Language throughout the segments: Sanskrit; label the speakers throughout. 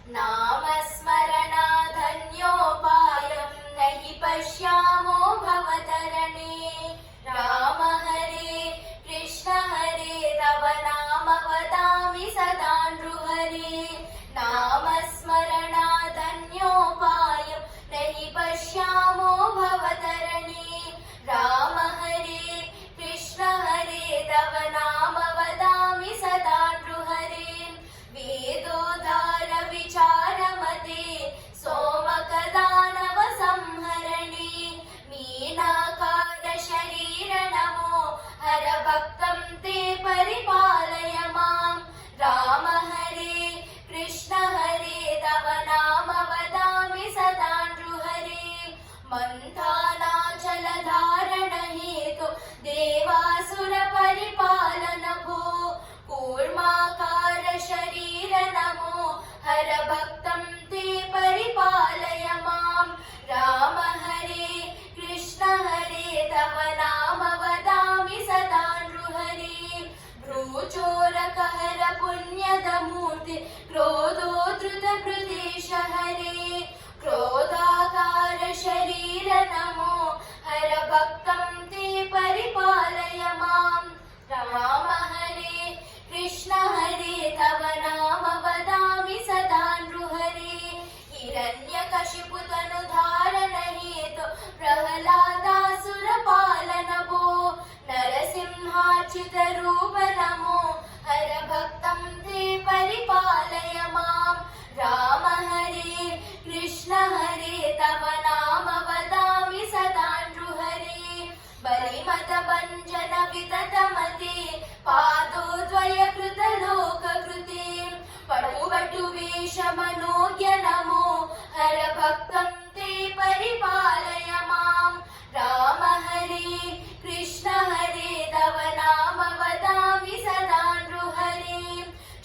Speaker 1: नामस्मरणाधन्योपायं न हि पश्यामो भवतरणे। राम हरे कृष्ण हरे तव नाम वदामि सदा नृहरे। नामस्मरणाधन्योपायं न हि पश्यामो भवतरणे। राम हरे कृष्ण हरे तव नाम वदामि सदा नृहरे। वेदोद्धार विचारमते सोमकदानव संहरणे। मीनाकार शरीर नमो हर भक्तं ते परिपालय माम्। राम हरे कृष्ण हरे तव नाम वदामि सदा नृहरे। मन्थानाचलधारण हेतु देवासुर परिपालन भो। कूर्माकार शरीर नमो हर भक्तं ते परिपालय माम्। राम हरे कृष्ण हरे तव नाम वदामि सदा नृहरे। भ्रूचोरकहर पुण्यद मूर्ति क्रोधोद्धृत प्रदेश हरे। क्रोधाकार शरीर नमो हर भक्तं ते परिपालय माम्। राम हरे कृष्ण हरे तव नाम वदामि सदा नृहरे। हिरण्यकशिपु तनुधारण हेतु प्रह्लादासुर पालन भो। नरसिंहाच्युत रूप नमो हर भक्तं ते परिपालय माम्। राम हरे कृष्ण हरे तव नाम वदामि सदा नृहरे। बलिमत भञ्जन विततमते पादोद्वय कृत लोककृते। पटुवटु वेश मनोज्ञ नमो हर भक्तं ते परिपालय माम्। राम हरे कृष्ण हरे तव नाम वदामि सदा नृहरे।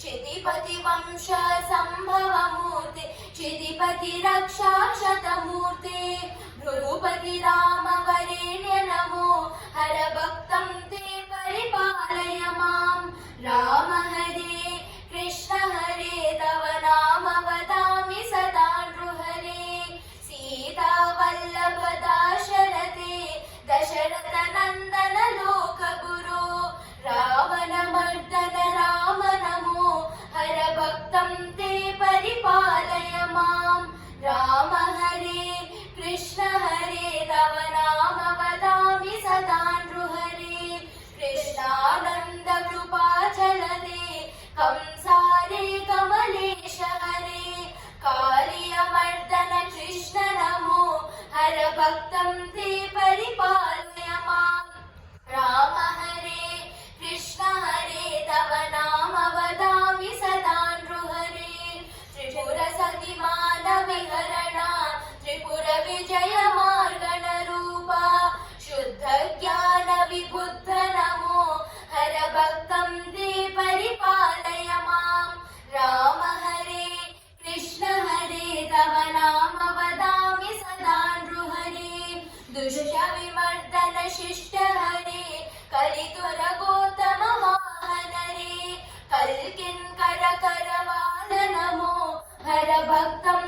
Speaker 1: चितिपति वंश संभव मूर्ते चितिपति रक्षा शतमूर्ते। भ्रूपति राम वरेण्य नमो हर भक्तं ते परिपालय माम्। राम हरे कृष्ण हरे तव नाम वदामि सदा नृहरे। सीता वल्लभ दाशरथे दशरथ नन्दन लोकगुरो। रावण मर्दन राम नमो हर भक्तं ते परिपालय माम्। राम हरे कृष्ण हरे तव नाम वदामि सदा नृहरे। कृष्णानन्द कृपाचलदे कंसारे कमलेश हरे। कालियमर्दन कृष्ण नमो हर भक्तं ते परिपालय माम्। राम हरे कृष्ण हरे तव नाम वदामि सदा नृहरे। त्रिपुर सतिमान विहरण त्रिपुर विजय मार्गण रूपा। शुद्ध ज्ञान विबुद्ध नमो हर भक्तं ते परिपालय माम्। राम हरे कृष्ण हरे तव नाम वदामि सदा नृहरे। दुष्ट विमर्दन शिष्ट हरे कलितुर गौतम वाहन रे। कल्किङ्कर करवाल नमो हर भक्तं